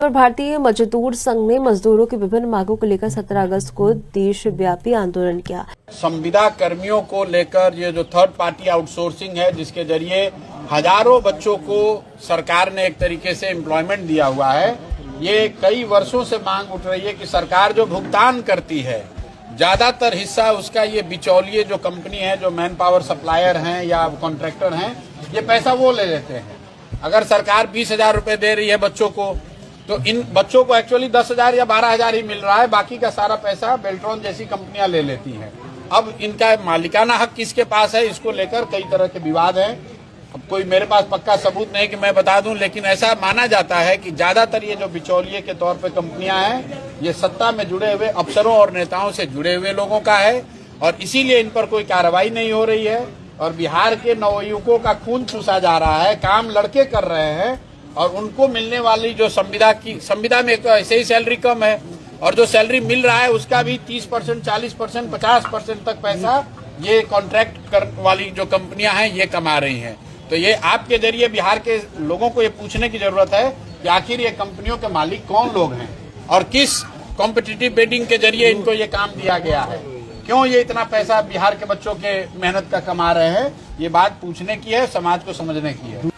पर भारतीय मजदूर संघ ने मजदूरों की विभिन्न मांगों को लेकर 17 अगस्त को देशव्यापी आंदोलन किया। संविदा कर्मियों को लेकर ये जो थर्ड पार्टी आउटसोर्सिंग है, जिसके जरिए हजारों बच्चों को सरकार ने एक तरीके से एम्प्लॉयमेंट दिया हुआ है, ये कई वर्षों से मांग उठ रही है कि सरकार जो भुगतान करती है ज्यादातर हिस्सा उसका ये बिचौलिए जो कंपनी है, जो मैन पावर सप्लायर हैं या कॉन्ट्रैक्टर हैं, ये पैसा वो ले लेते हैं। अगर सरकार 20,000 रुपए दे रही है बच्चों को, तो इन बच्चों को एक्चुअली 10,000 या 12,000 ही मिल रहा है, बाकी का सारा पैसा बेल्ट्रॉन जैसी कंपनियां ले लेती हैं। अब इनका मालिकाना हक किसके पास है, इसको लेकर कई तरह के विवाद हैं। अब कोई मेरे पास पक्का सबूत नहीं कि मैं बता दूं, लेकिन ऐसा माना जाता है कि ज्यादातर ये जो बिचौलिए के तौर पे कंपनियां हैं, ये सत्ता में जुड़े हुए अफसरों और नेताओं से जुड़े हुए लोगों का है, और इसीलिए इन पर कोई कार्रवाई नहीं हो रही है। और बिहार के नवयुवकों का खून चूसा जा रहा है, काम लड़के कर रहे हैं, और उनको मिलने वाली जो संविदा में तो ऐसे ही सैलरी कम है, और जो सैलरी मिल रहा है उसका भी 30%, 40%, 50% तक पैसा ये कॉन्ट्रैक्ट वाली जो कंपनियां हैं ये कमा रही हैं। तो ये आपके जरिए बिहार के लोगों को ये पूछने की जरूरत है कि आखिर ये कंपनियों के मालिक कौन लोग हैं और किस कॉम्पिटिटिव बिडिंग के जरिए इनको ये काम दिया गया है, क्यों ये इतना पैसा बिहार के बच्चों के मेहनत का कमा रहे हैं। ये बात पूछने की है, समाज को समझने की है।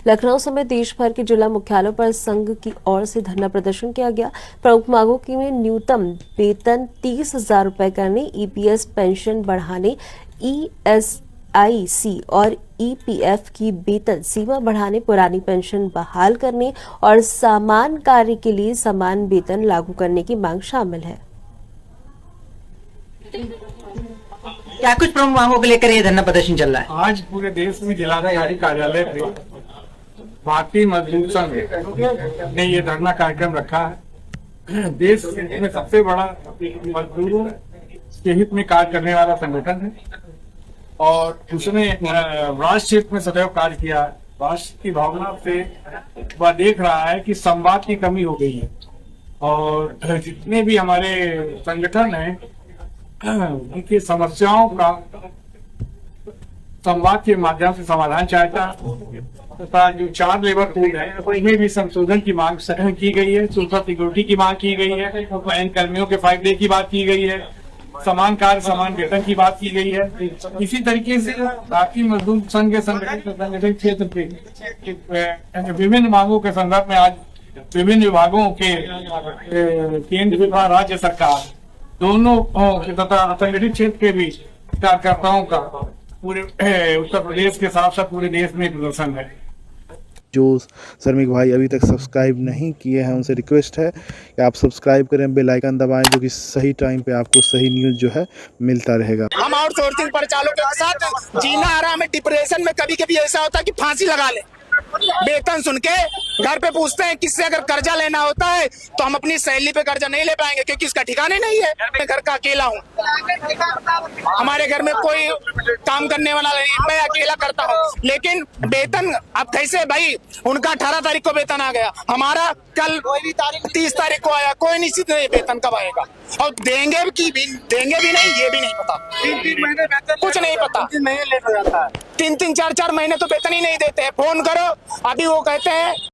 लखनऊ समेत देश भर के जिला मुख्यालयों पर संघ की ओर से धरना प्रदर्शन किया गया। प्रमुख मांगों की में न्यूनतम वेतन 30,000 रुपए करने, ईपीएस पेंशन बढ़ाने, ईएसआईसी और ईपीएफ की वेतन सीमा बढ़ाने, पुरानी पेंशन बहाल करने और समान कार्य के लिए समान वेतन लागू करने की मांग शामिल है। क्या कुछ प्रमुख मांगों को लेकर ये धरना प्रदर्शन चल रहा है? आज पूरे देश में जिलाधिकारी कार्यालय पे भारतीय मजदूर संघ ने ये धरना कार्यक्रम रखा है। देश में सबसे बड़ा मजदूरों के हित में कार्य करने वाला संगठन है, और उसने राष्ट्र हित में सदैव कार्य किया। राष्ट्र की भावना से वह देख रहा है कि संवाद की कमी हो गई है, और जितने भी हमारे संगठन हैं उनकी समस्याओं का संवाद के माध्यम से समाधान चाहता है। तथा जो 4 लेबर कोड है उसमें भी संशोधन की मांग की गई है, सोशल सिक्योरिटी की मांग की गई है, वैन कर्मियों के 5 डे की बात की गई है, समान कार्य समान वेतन की बात की गई है। इसी तरीके से भारतीय मजदूर संघ के संगठन क्षेत्र के विभिन्न मांगों के संदर्भ में आज विभिन्न विभागों के केंद्र तथा राज्य सरकार दोनों तथा असंगठित क्षेत्र के भी कार्यकर्ताओं का पूरे उत्तर प्रदेश के साथ साथ पूरे देश में प्रदर्शन है। जो श्रमिक भाई अभी तक सब्सक्राइब नहीं किए हैं उनसे रिक्वेस्ट है कि आप सब्सक्राइब करें, बेल आइकन दबाएं, जो कि सही टाइम पे आपको सही न्यूज़ जो है मिलता रहेगा। हम आउटसोर्सिंग परिचालकों के साथ जीना आराम है, डिप्रेशन में कभी कभी ऐसा होता है कि फांसी लगा ले। वेतन सुन के घर पे पूछते हैं किससे अगर कर्जा लेना होता है तो हम अपनी सैलरी पे कर्जा नहीं ले पाएंगे, क्योंकि इसका ठिकाने नहीं है। मैं घर का अकेला हूँ, हमारे घर में कोई काम करने वाला नहीं, मैं अकेला करता हूँ। लेकिन वेतन अब कैसे भाई, उनका 18 तारीख को वेतन आ गया, हमारा कल 30 तारीख को आया, कोई निश्चित नहीं वेतन कब आएगा, और देंगे भी नहीं ये भी नहीं पता। 3-3 महीने कुछ नहीं पता, 3 महीने लेट हो जाता है, 3-3, 4-4 महीने तो वेतन ही नहीं देते हैं। फोन करो अभी वो कहते हैं